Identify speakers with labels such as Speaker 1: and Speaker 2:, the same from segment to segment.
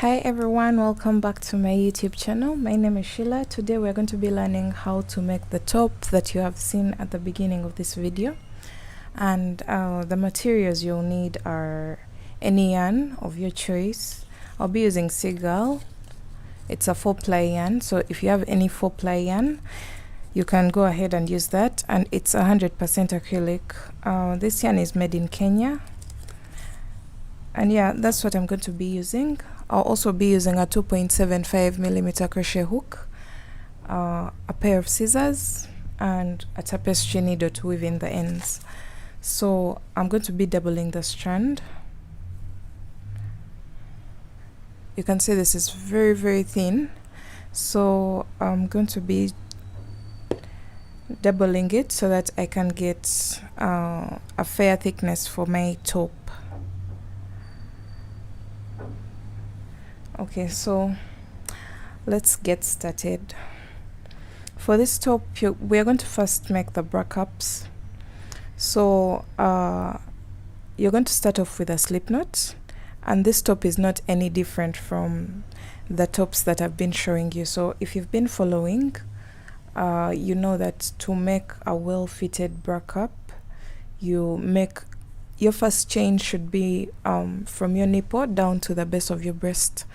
Speaker 1: Hi everyone, welcome back to my YouTube channel. My name is Sheila. Today we're going to be learning how to make the top that you have seen at the beginning of this video. And the materials you'll need are any yarn of your choice. I'll be using gull. It's a 4-ply yarn, so if you have any 4-ply yarn, you can go ahead and use that. And it's 100% acrylic. This yarn is made in Kenya. And yeah, that's what I'm going to be using. I'll also be using a 2.75mm crochet hook, a pair of scissors, and a tapestry needle to weave in the ends. So I'm going to be doubling the strand. You can see this is very thin, so I'm going to be doubling it so that I can get a fair thickness for my top. Okay, so let's get started. For this top, we're going to first make the bra cups. So you're going to start off with a slip knot, and this top is not any different from the tops that I've been showing you. So if you've been following, you know that to make a well-fitted bra cup, your first chain should be from your nipple down to the base of your breast.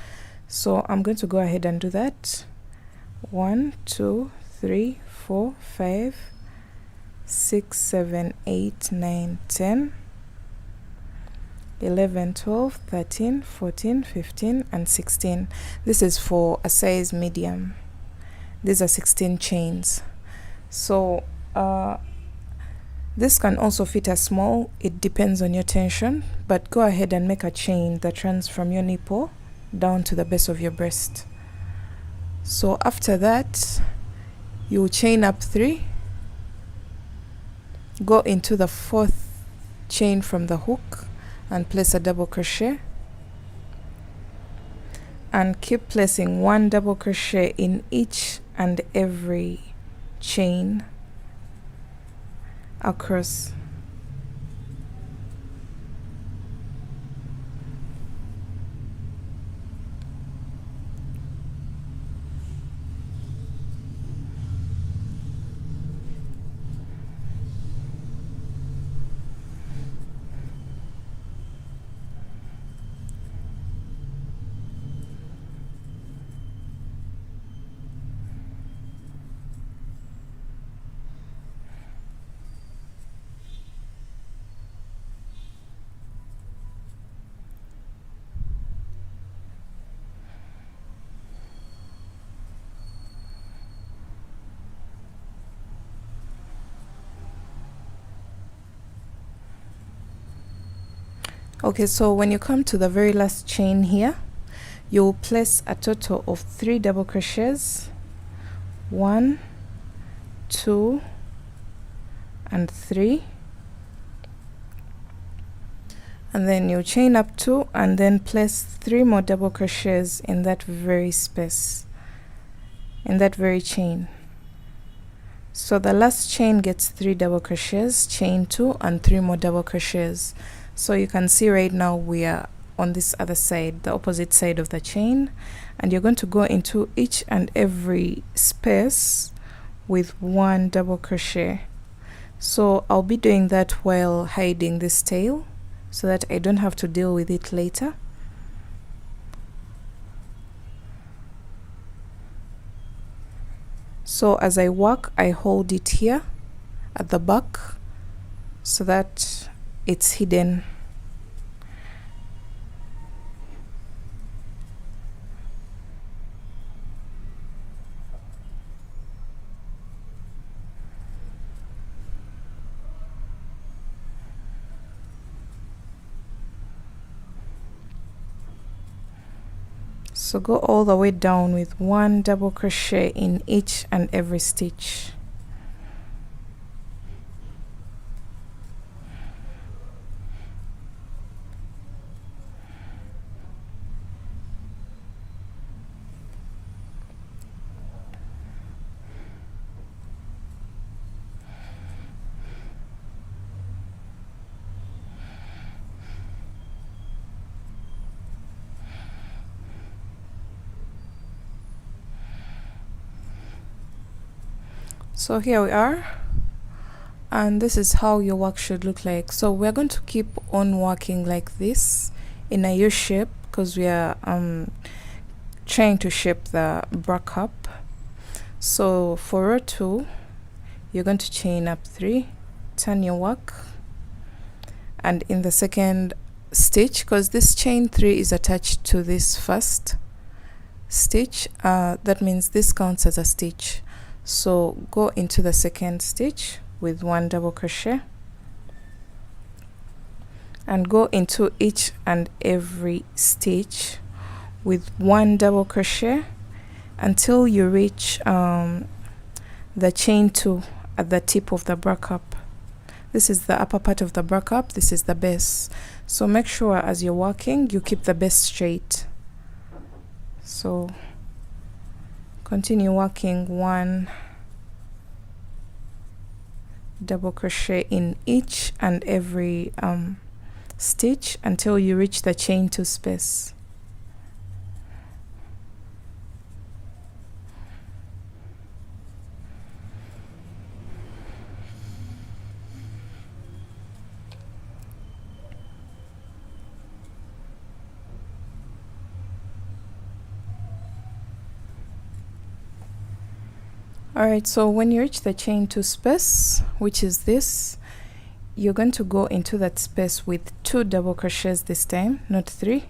Speaker 1: So I'm going to go ahead and do that. 1, 2, 3, 4, 5, 6, 7, 8, 9, 10, 11, 12, 13, 14, 15, and 16. This is for a size medium. These are 16 chains. So this can also fit a small, it depends on your tension, but go ahead and make a chain that runs from your nipple down to the base of your breast. So after that, you chain up 3, go into the 4th chain from the hook and place a double crochet, and keep placing 1 double crochet in each and every chain across. Okay, so when you come to the very last chain here, you'll place a total of 3 double crochets, 1, 2, and 3, and then you chain up 2 and then place 3 more double crochets in that very space, in that very chain. So the last chain gets 3 double crochets, chain 2, and 3 more double crochets. So you can see right now we are on this other side, the opposite side of the chain, and you're going to go into each and every space with 1 double crochet. So I'll be doing that while hiding this tail so that I don't have to deal with it later. So as I work, I hold it here at the back so that it's hidden. So go all the way down with 1 double crochet in each and every stitch. So here we are, and this is how your work should look like. So we're going to keep on working like this in a U shape because we are trying to shape the bra cup. So for row 2, you're going to chain up 3, turn your work, and in the second stitch, because this chain 3 is attached to this first stitch, that means this counts as a stitch. So go into the second stitch with 1 double crochet and go into each and every stitch with 1 double crochet until you reach the chain 2 at the tip of the bra cup. This is the upper part of the bra cup, this is the base. So make sure as you're working you keep the base straight. So continue working 1 double crochet in each and every stitch until you reach the chain 2 space. Alright, so when you reach the chain 2 space, which is this, you're going to go into that space with 2 double crochets this time, not 3.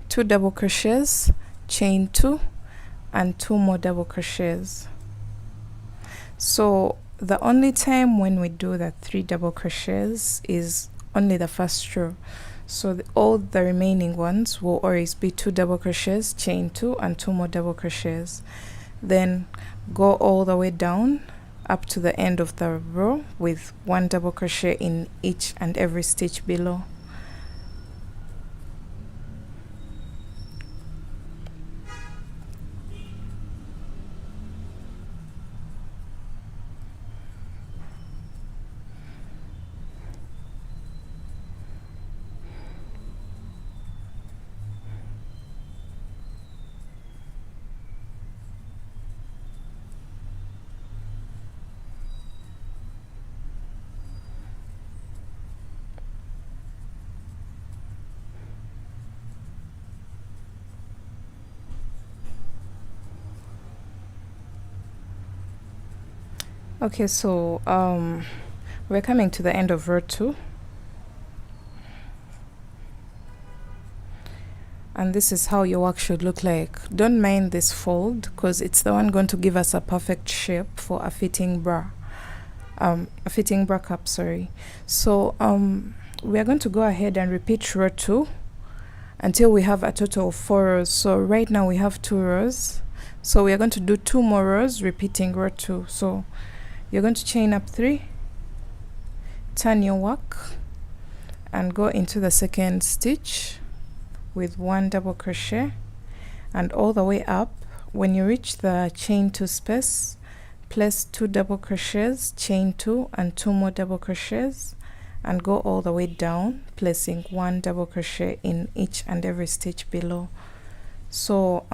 Speaker 1: 2 double crochets, chain 2, and 2 more double crochets. So the only time when we do the 3 double crochets is only the first row. So all the remaining ones will always be 2 double crochets, chain 2, and 2 more double crochets. Then go all the way down up to the end of the row with 1 double crochet in each and every stitch below. Okay, so we're coming to the end of row 2, and this is how your work should look like. Don't mind this fold because it's the one going to give us a perfect shape for a fitting bra, cup, sorry. So we are going to go ahead and repeat row 2 until we have a total of 4 rows. So right now we have 2 rows, so we are going to do 2 more rows repeating row 2. So you're going to chain up 3, turn your work, and go into the second stitch with 1 double crochet, and all the way up. When you reach the chain 2 space, place 2 double crochets, chain 2, and 2 more double crochets, and go all the way down, placing 1 double crochet in each and every stitch below. So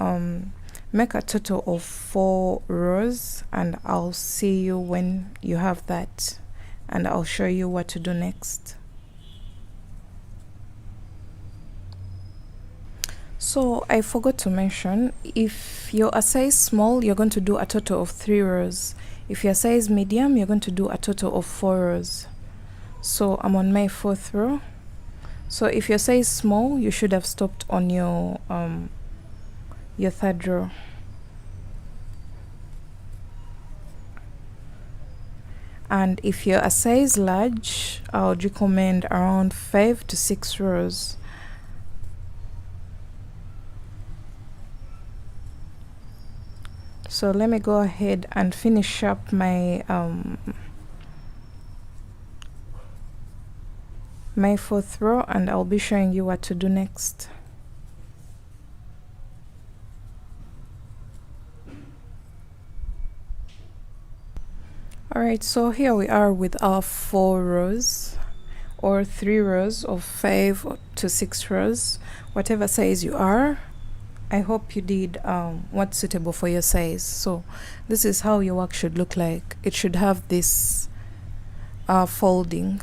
Speaker 1: make a total of 4 rows, and I'll see you when you have that, and I'll show you what to do next. So I forgot to mention, if you're a size small, you're going to do a total of 3 rows. If you're a size medium, you're going to do a total of 4 rows. So I'm on my 4th row. So if you're size small, you should have stopped on your 3rd row. And if you're a size large, I would recommend around 5 to 6 rows. So let me go ahead and finish up my my 4th row, and I'll be showing you what to do next. Alright, so here we are with our 4 rows or 3 rows of 5 to 6 rows, whatever size you are. I hope you did what's suitable for your size. So this is how your work should look like. It should have this folding.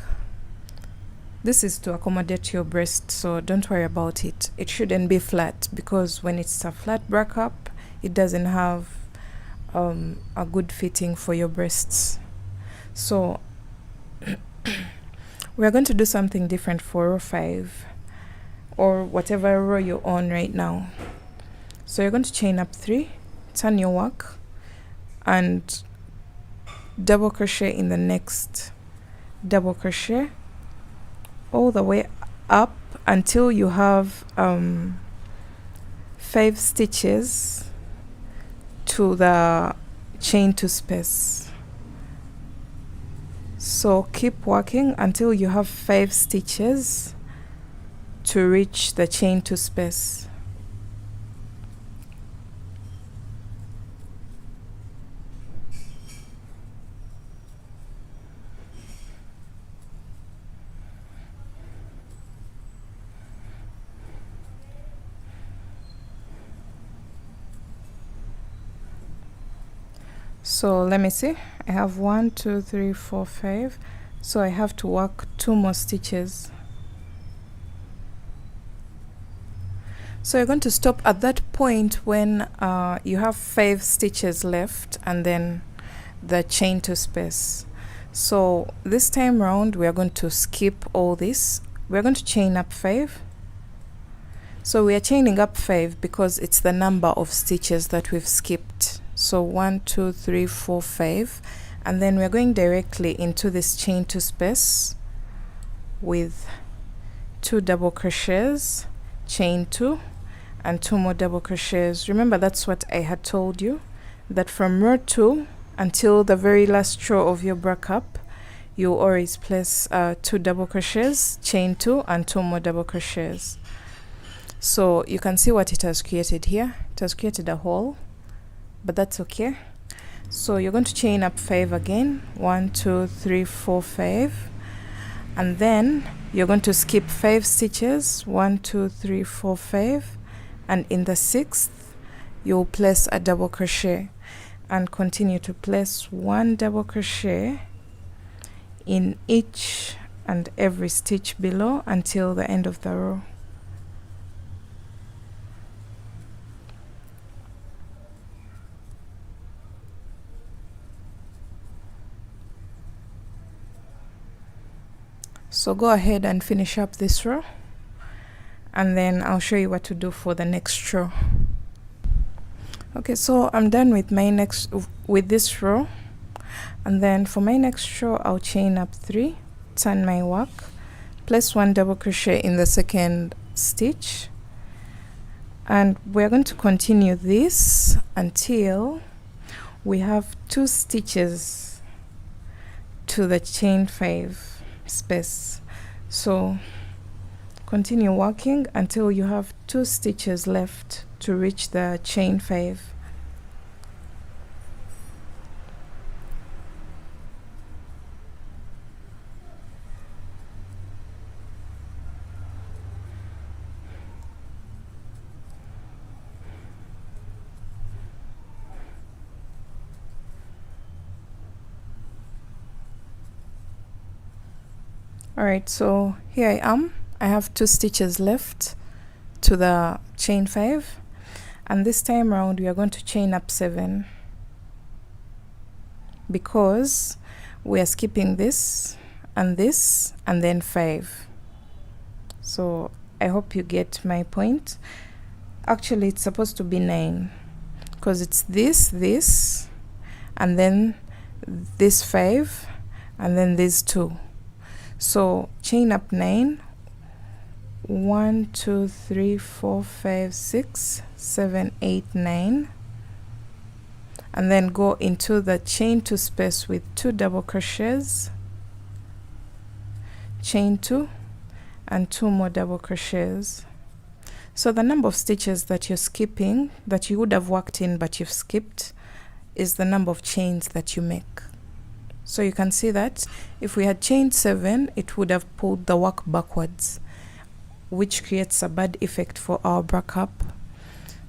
Speaker 1: This is to accommodate your breast, so don't worry about it. It shouldn't be flat, because when it's a flat bra cup, it doesn't have a good fitting for your breasts. So we're going to do something different for row 5, or whatever row you're on right now. So you're going to chain up 3, turn your work, and double crochet in the next double crochet all the way up until you have 5 stitches to the chain 2 space. So keep working until you have 5 stitches to reach the chain 2 space. So let me see, I have 1 2 3 4 5, so I have to work 2 more stitches. So you're going to stop at that point when you have 5 stitches left and then the chain 2 space. So this time round we are going to skip all this. We're going to chain up 5. So we are chaining up 5 because it's the number of stitches that we've skipped. So 1 2 3 4 5, and then we're going directly into this chain 2 space with 2 double crochets, chain 2, and 2 more double crochets. Remember, that's what I had told you, that from row 2 until the very last row of your bra cup, you always place 2 double crochets, chain 2, and 2 more double crochets. So you can see what it has created here. It has created a hole, but that's okay. So you're going to chain up 5 again, 1 2 3 4 5, and then you're going to skip 5 stitches, 1 2 3 4 5, and in the 6th you'll place a double crochet and continue to place 1 double crochet in each and every stitch below until the end of the row. So go ahead and finish up this row, and then I'll show you what to do for the next row. Okay, so I'm done with my with this row, and then for my next row I'll chain up 3, turn my work, place 1 double crochet in the 2nd stitch, and we're going to continue this until we have 2 stitches to the chain 5 space. So continue working until you have 2 stitches left to reach the chain 5. Alright, so here I am. I have 2 stitches left to the chain 5, and this time around we are going to chain up 7 because we are skipping this and then 5. So I hope you get my point. Actually it's supposed to be 9 because it's this and then this 5 and then these 2. So chain up 9, 1 2 3 4 5 6 7 8 9, and then go into the chain 2 space with 2 double crochets, chain 2, and 2 more double crochets. So the number of stitches that you're skipping, that you would have worked in but you've skipped, is the number of chains that you make. So you can see that if we had chained 7, it would have pulled the work backwards, which creates a bad effect for our bra cup.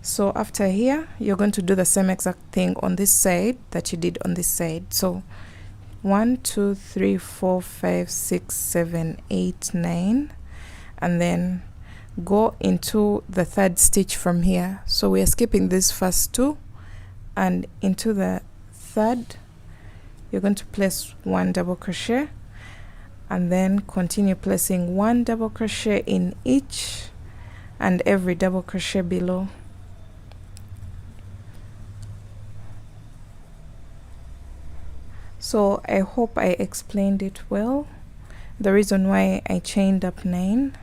Speaker 1: So after here, you're going to do the same exact thing on this side that you did on this side. So 1 2 3 4 5 6 7 8 9, and then go into the third stitch from here. So we are skipping this first two, and into the third you're going to place 1 double crochet, and then continue placing 1 double crochet in each and every double crochet below. So I hope I explained it well. The reason why I chained up 9,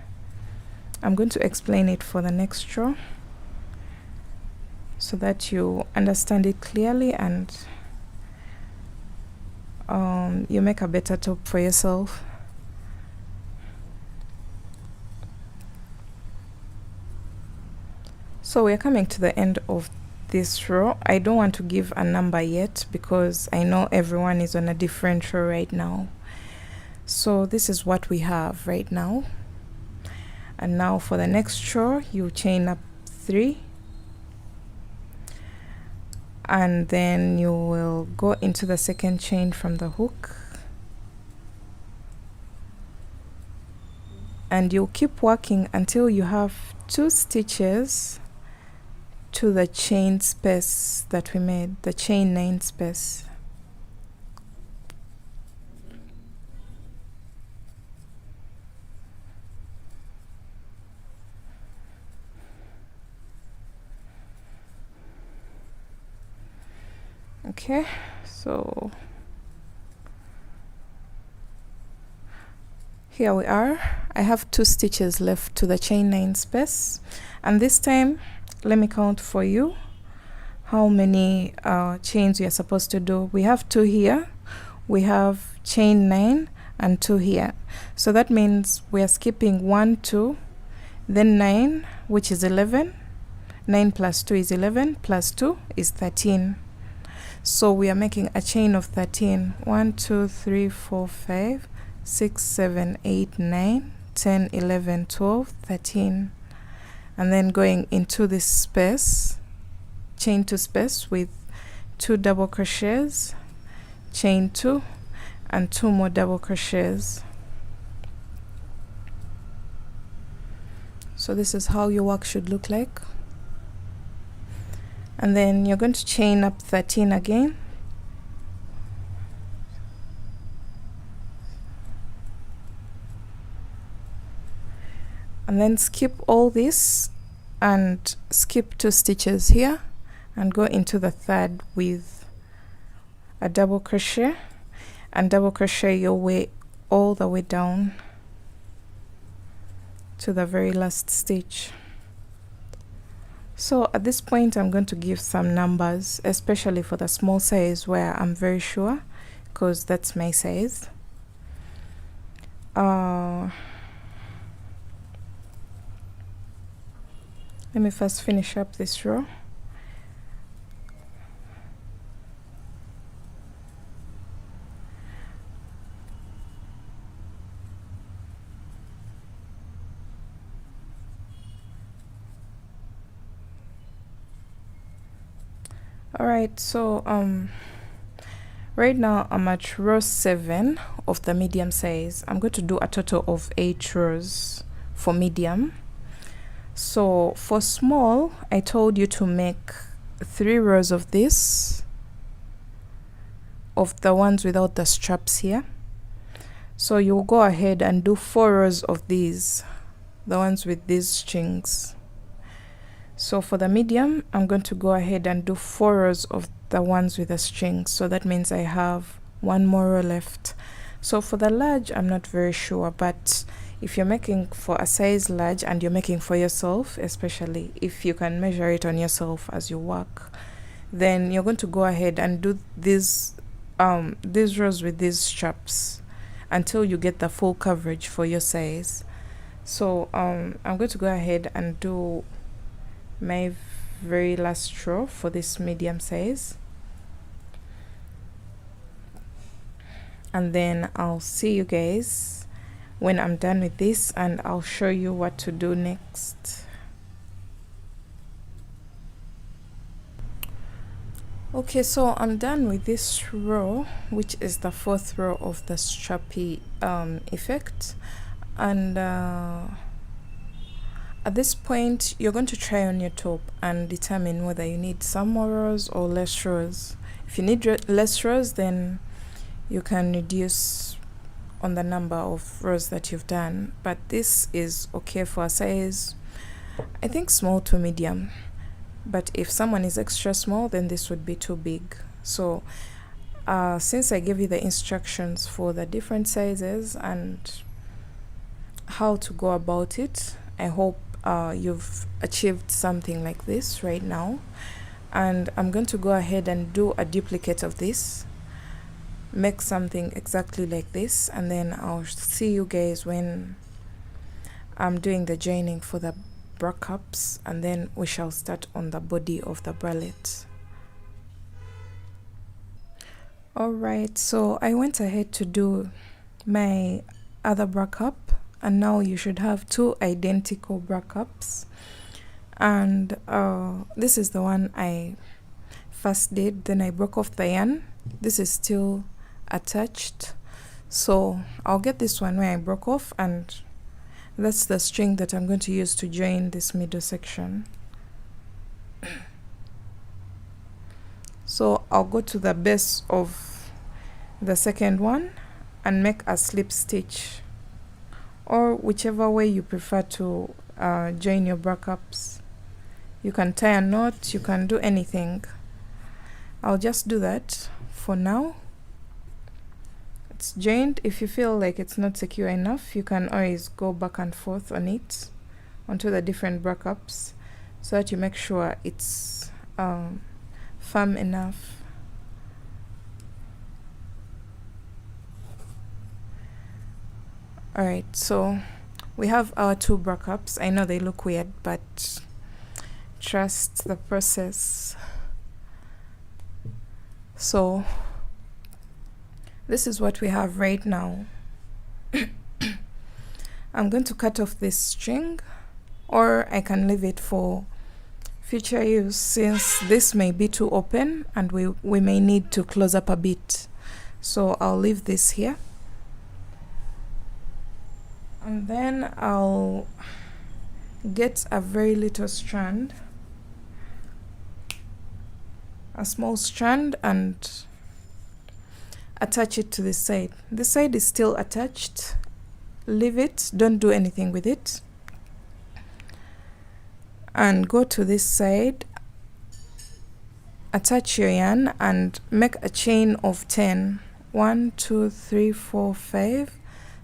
Speaker 1: I'm going to explain it for the next row so that you understand it clearly and you make a better top for yourself. So we're coming to the end of this row. I don't want to give a number yet because I know everyone is on a different row right now. So this is what we have right now. And now for the next row, you chain up 3, and then you will go into the second chain from the hook, and you'll keep working until you have 2 stitches to the chain space that we made, the chain 9 space. Okay, so here we are. I have 2 stitches left to the chain 9 space, and this time let me count for you how many chains we are supposed to do. We have 2 here, we have chain 9 and 2 here, so that means we are skipping 1 2, then 9, which is 11. 9 plus 2 is 11, plus 2 is 13. So we are making a chain of 13. 1 2 3 4 5 6 7 8 9 10 11 12 13, and then going into this space, chain 2 space with 2 double crochets, chain 2 and 2 more double crochets. So this is how your work should look like. And then you're going to chain up 13 again, and then skip all this and skip 2 stitches here and go into the third with a double crochet, and double crochet your way all the way down to the very last stitch. So at this point I'm going to give some numbers, especially for the small size where I'm very sure, because that's my size. Let me first finish up this row. Alright, so right now I'm at row 7 of the medium size. I'm going to do a total of 8 rows for medium. So for small, I told you to make 3 rows of this, of the ones without the straps here. So you'll go ahead and do 4 rows of these, the ones with these strings. So for the medium, I'm going to go ahead and do 4 rows of the ones with the strings. So that means I have 1 more row left. So for the large, I'm not very sure, but if you're making for a size large and you're making for yourself, especially if you can measure it on yourself as you work, then you're going to go ahead and do these rows with these straps until you get the full coverage for your size. So I'm going to go ahead and do my very last row for this medium size, and then I'll see you guys when I'm done with this, and I'll show you what to do next. Okay, so I'm done with this row, which is the fourth row of the strappy effect, and at this point you're going to try on your top and determine whether you need some more rows or less rows. If you need less rows, then you can reduce on the number of rows that you've done, but this is okay for a size, I think, small to medium. But if someone is extra small, then this would be too big. So since I gave you the instructions for the different sizes and how to go about it, I hope you've achieved something like this right now. And I'm going to go ahead and do a duplicate of this, make something exactly like this, and then I'll see you guys when I'm doing the joining for the bra cups, and then we shall start on the body of the bralette. Alright, so I went ahead to do my other bra cup, and now you should have two identical bra cups. And this is the one I first did, then I broke off the yarn. This is still attached, so I'll get this one where I broke off, and that's the string that I'm going to use to join this middle section. So I'll go to the base of the second one and make a slip stitch, or whichever way you prefer to join your bra cups. You can tie a knot, you can do anything. I'll just do that for now. It's joined. If you feel like it's not secure enough, you can always go back and forth on it onto the different bra cups so that you make sure it's firm enough. Alright, so we have our two bra cups. I know they look weird, but trust the process. So this is what we have right now. I'm going to cut off this string, or I can leave it for future use, since this may be too open and we may need to close up a bit. So I'll leave this here, and then I'll get a very little strand, a small strand, and attach it to this side. This side is still attached. Leave it, don't do anything with it, and go to this side, attach your yarn and make a chain of 10. 1 2 3 4 5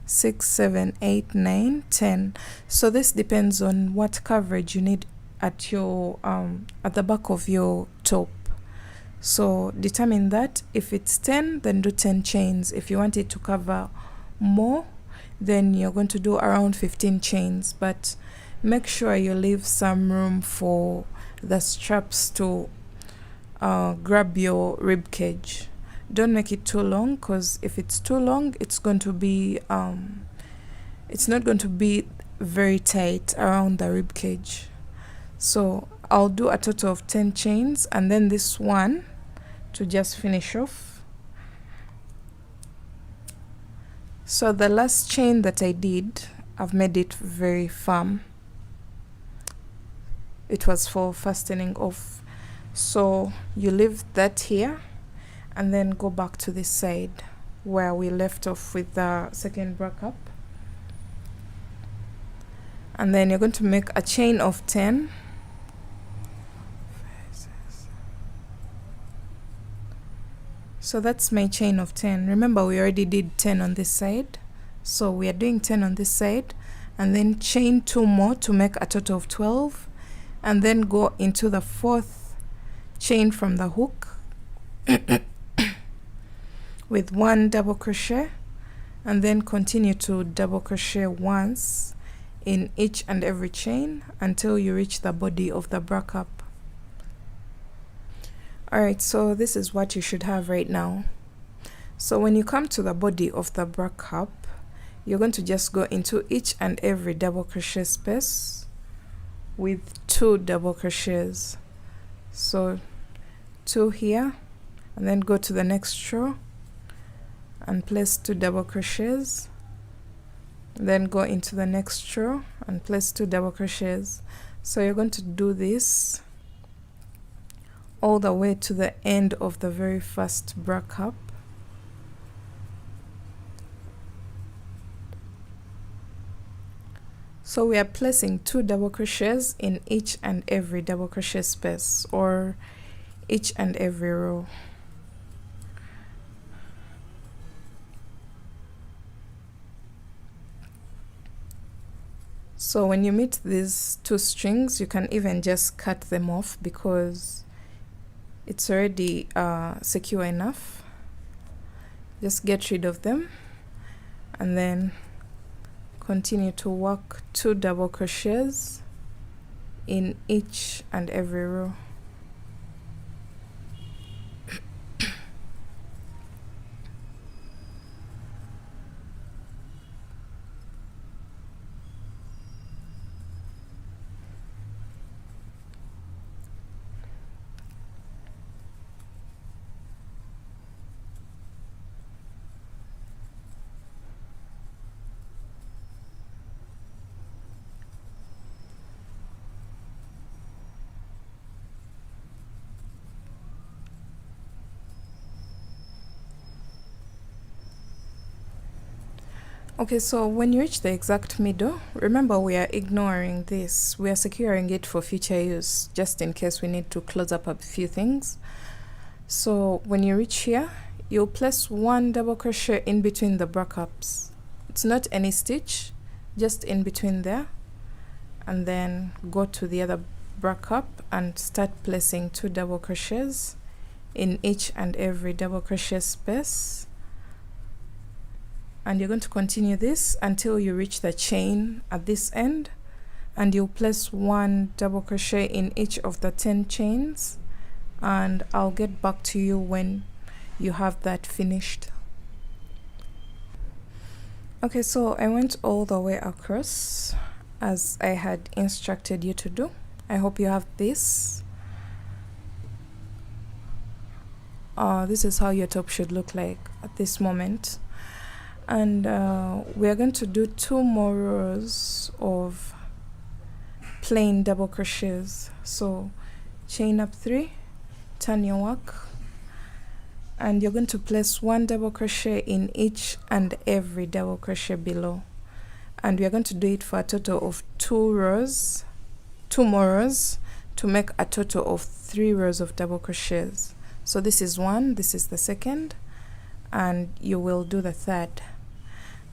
Speaker 1: 6 7 8 9 10. So this depends on what coverage you need at your at the back of your top. So determine that. If it's 10, then do 10 chains. If you want it to cover more, then you're going to do around 15 chains, but make sure you leave some room for the straps to grab your rib cage. Don't make it too long, because if it's too long, it's going to be it's not going to be very tight around the rib cage. So I'll do a total of 10 chains, and then this one to just finish off. So the last chain that I did, I've made it very firm. It was for fastening off. So you leave that here and then go back to this side where we left off with the second bra cup, and then you're going to make a chain of 10. So that's my chain of 10. Remember, we already did 10 on this side, so we are doing 10 on this side, and then chain 2 more to make a total of 12, and then go into the 4th chain from the hook with 1 double crochet, and then continue to double crochet once in each and every chain until you reach the body of the bra cup. Alright, so this is what you should have right now. So when you come to the body of the bra cup, you're going to just go into each and every double crochet space with 2 double crochets. So 2 here, and then go to the next row and place 2 double crochets, then go into the next row and place 2 double crochets. So you're going to do this all the way to the end of the very first bra cup. So we are placing 2 double crochets in each and every double crochet space, or each and every row. So when you meet these 2 strings, you can even just cut them off because it's already secure enough. Just get rid of them and then continue to work 2 double crochets in each and every row. Okay, so when you reach the exact middle, remember we are ignoring this. We are securing it for future use, just in case we need to close up a few things. So when you reach here, you'll place 1 double crochet in between the bra cups. It's not any stitch, just in between there. And then go to the other bra cup and start placing 2 double crochets in each and every double crochet space. And you're going to continue this until you reach the chain at this end, and you'll place 1 double crochet in each of the 10 chains, and I'll get back to you when you have that finished. Okay, so I went all the way across as I had instructed you to do. I hope you have this. This is how your top should look like at this moment. And we are going to do 2 more rows of plain double crochets. So chain up 3, turn your work, and you're going to place 1 double crochet in each and every double crochet below, and we are going to do it for a total of 2 rows, 2 more rows, to make a total of 3 rows of double crochets. So this is 1, this is the second, and you will do the third,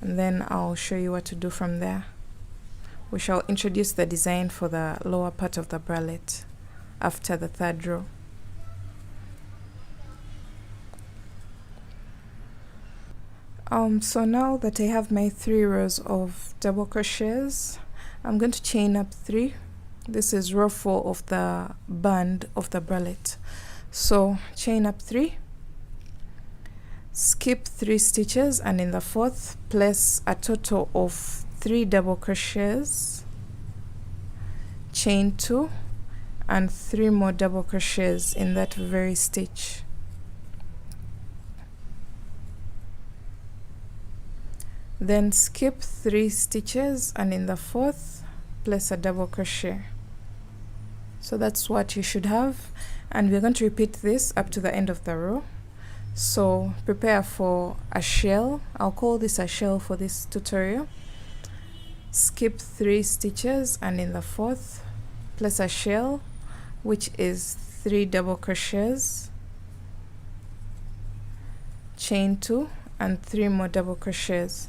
Speaker 1: and then I'll show you what to do from there. We shall introduce the design for the lower part of the bralette after the 3rd row. So now that I have my 3 rows of double crochets, I'm going to chain up 3. This is row 4 of the band of the bralette. So chain up 3, skip 3 stitches, and in the 4th place a total of 3 double crochets, chain 2, and 3 more double crochets in that very stitch. Then skip 3 stitches, and in the 4th place a double crochet. So that's what you should have, and we're going to repeat this up to the end of the row. So prepare for a shell. I'll call this a shell for this tutorial. Skip 3 stitches, and in the 4th place a shell, which is 3 double crochets, chain 2, and 3 more double crochets.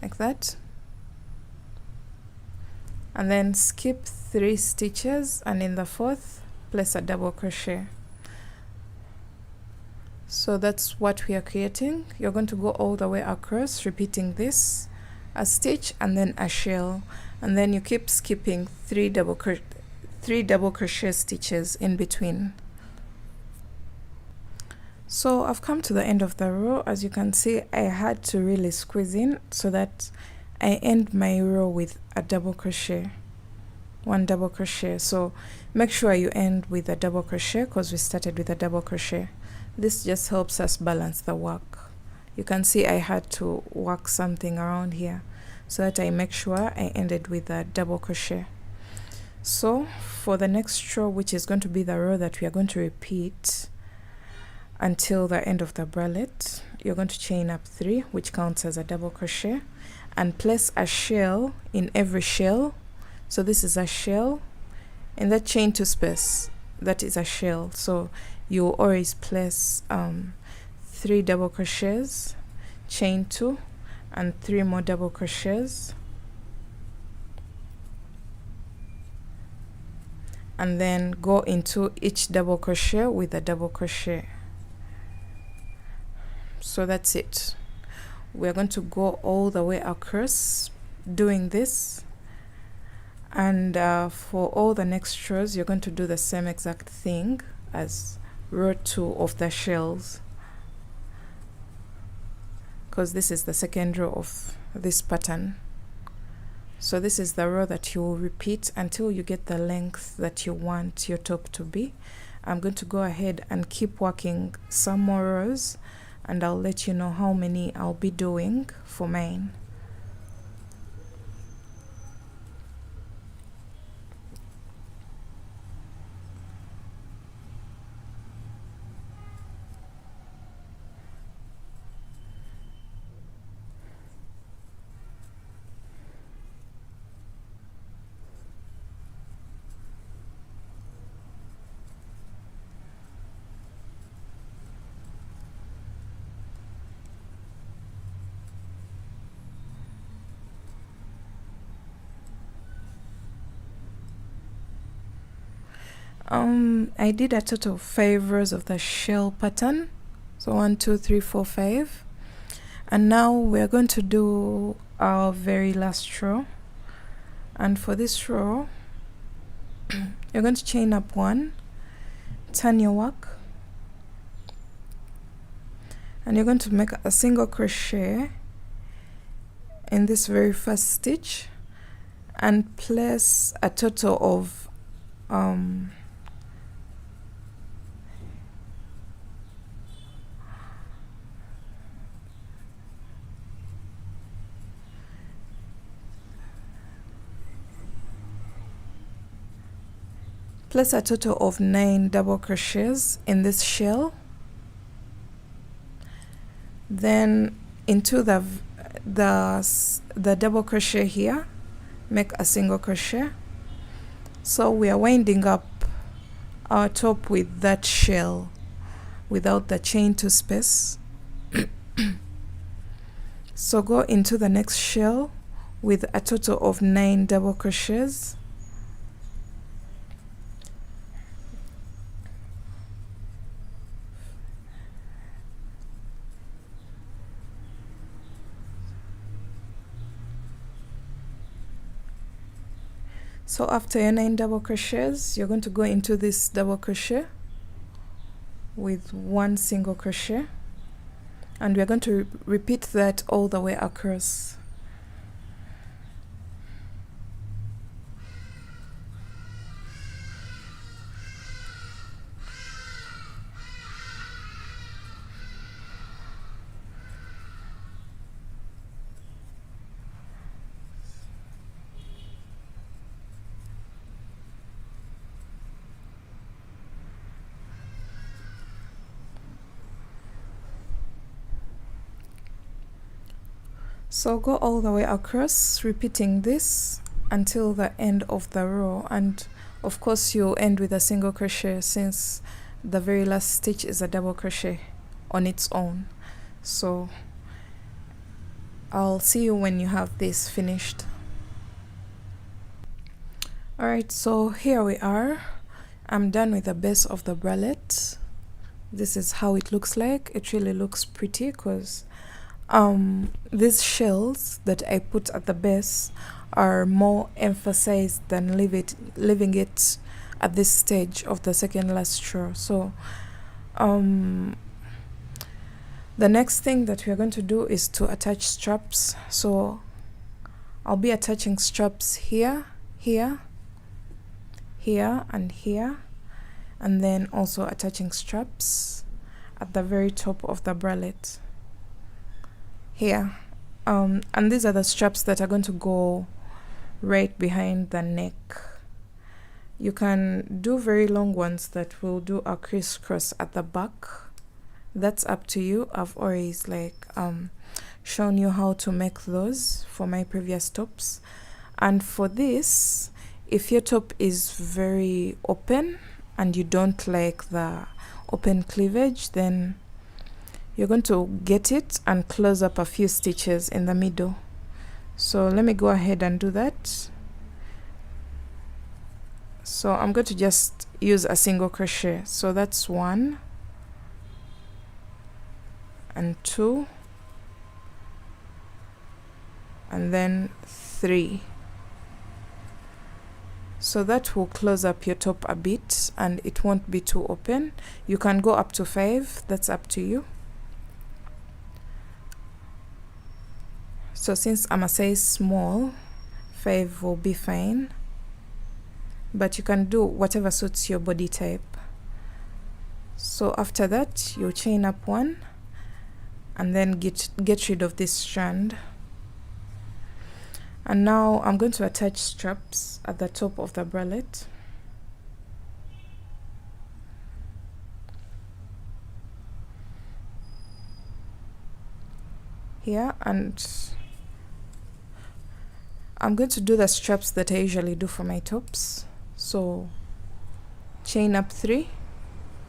Speaker 1: Like that. And then skip 3 stitches, and in the 4th place a double crochet. So that's what we are creating. You're going to go all the way across, repeating this, a stitch and then a shell, and then you keep skipping 3 double crochet stitches in between. So I've come to the end of the row. As you can see, I had to really squeeze in so that I end my row with a double crochet. 1 double crochet. So make sure you end with a double crochet because we started with a double crochet. This just helps us balance the work. You can see I had to work something around here so that I make sure I ended with a double crochet. So for the next row, which is going to be the row that we are going to repeat until the end of the bralette, you're going to chain up 3, which counts as a double crochet, and place a shell in every shell. So this is a shell, in that chain 2 space, that is a shell. So you always place 3 double crochets, chain 2, and 3 more double crochets, and then go into each double crochet with a double crochet. So that's it. We're going to go all the way across doing this, and for all the next rows you're going to do the same exact thing as row 2 of the shells, because this is the second row of this pattern. So this is the row that you will repeat until you get the length that you want your top to be. I'm going to go ahead and keep working some more rows, and I'll let you know how many I'll be doing for mine. I did a total of 5 rows of the shell pattern. So 1, 2, 3, 4, 5. And now we're going to do our very last row. And for this row, you're going to chain up 1, turn your work, and you're going to make a single crochet in this very first stitch and place a total of place a total of 9 double crochets in this shell. Then into the double crochet here, make a single crochet. So we are winding up our top with that shell without the chain 2 space. So go into the next shell with a total of 9 double crochets. So after your 9 double crochets, you're going to go into this double crochet with 1 single crochet, and we're going to repeat that all the way across. So go all the way across, repeating this until the end of the row, and of course you'll end with a single crochet since the very last stitch is a double crochet on its own. So I'll see you when you have this finished. Alright, so here we are. I'm done with the base of the bralette. This is how it looks like. It really looks pretty because these shells that I put at the base are more emphasized than leaving it at this stage of the second last row. So the next thing that we're going to do is to attach straps. So I'll be attaching straps here, here, here and here, and then also attaching straps at the very top of the bralette here. And these are the straps that are going to go right behind the neck. You can do very long ones that will do a crisscross at the back. That's up to you. I've always shown you how to make those for my previous tops. And for this, if your top is very open and you don't like the open cleavage, then you're going to get it and close up a few stitches in the middle. So let me go ahead and do that. So I'm going to just use a single crochet. So that's 1 and 2 and then 3. So that will close up your top a bit and it won't be too open. You can go up to 5, that's up to you. So since I'm a size small, 5 will be fine, but you can do whatever suits your body type. So after that, you chain up 1 and then get rid of this strand. And now I'm going to attach straps at the top of the bralette. Here, and I'm going to do the straps that I usually do for my tops. So chain up 3,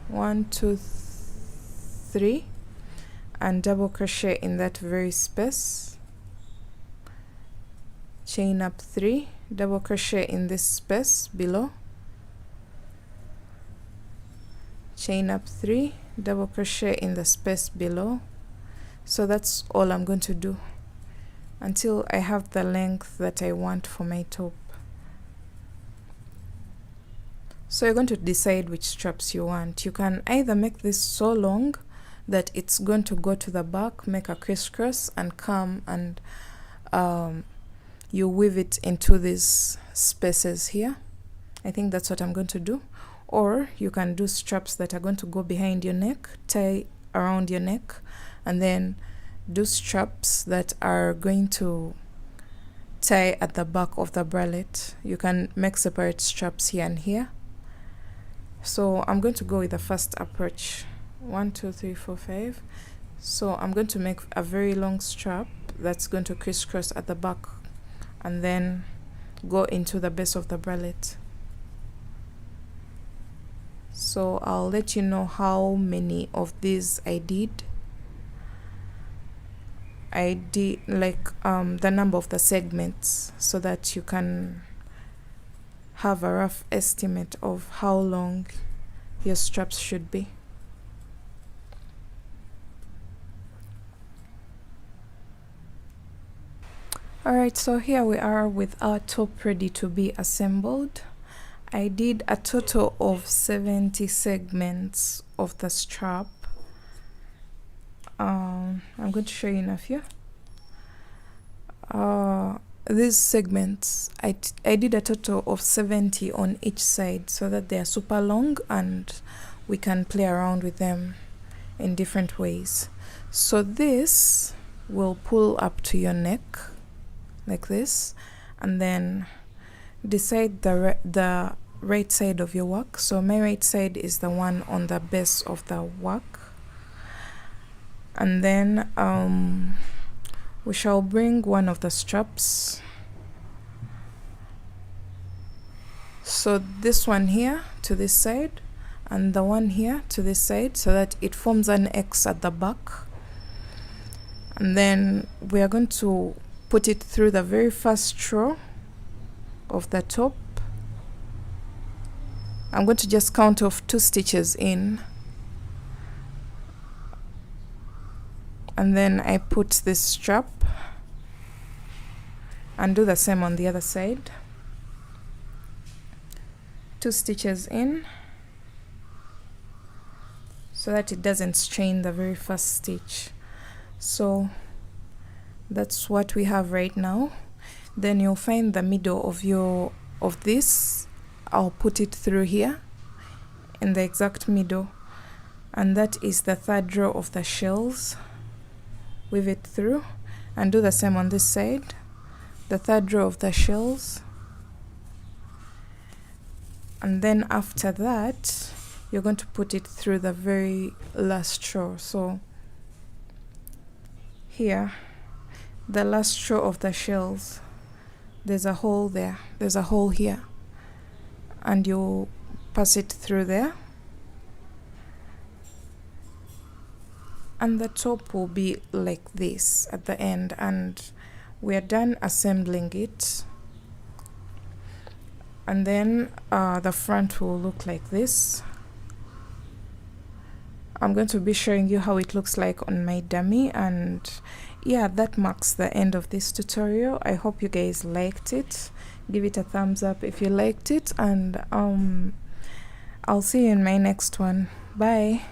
Speaker 1: 1, 2, 3, and double crochet in that very space. Chain up 3, double crochet in this space below. Chain up 3, double crochet in the space below. So that's all I'm going to do until I have the length that I want for my top. So you're going to decide which straps you want. You can either make this so long that it's going to go to the back, make a crisscross, and come and you weave it into these spaces here. I think that's what I'm going to do. Or you can do straps that are going to go behind your neck, tie around your neck, and then do straps that are going to tie at the back of the bralette. You can make separate straps here and here. So I'm going to go with the first approach. 1, 2, 3, 4, 5. So I'm going to make a very long strap that's going to crisscross at the back and then go into the base of the bralette. So I'll let you know how many of these I did. I did the number of the segments so that you can have a rough estimate of how long your straps should be. Alright, so here we are with our top ready to be assembled. I did a total of 70 segments of the strap. I'm going to show you in a few. These segments, I did a total of 70 on each side so that they are super long and we can play around with them in different ways. So this will pull up to your neck like this, and then decide the right side of your work. So my right side is the one on the base of the work, and then we shall bring one of the straps, so this one here to this side and the one here to this side, so that it forms an X at the back. And then we are going to put it through the very first row of the top. I'm going to just count off 2 stitches in, and then I put this strap and do the same on the other side. 2 stitches in so that it doesn't strain the very first stitch. So that's what we have right now. Then you'll find the middle of this I'll put it through here in the exact middle, and that is the third row of the shells. Weave it through and do the same on this side, the third row of the shells, and then after that you're going to put it through the very last row. So here, the last row of the shells, there's a hole there, there's a hole here, and you pass it through there, and the top will be like this at the end, and we are done assembling it. And then the front will look like this. I'm going to be showing you how it looks like on my dummy, and yeah, that marks the end of this tutorial. I hope you guys liked it. Give it a thumbs up if you liked it, and I'll see you in my next one. Bye.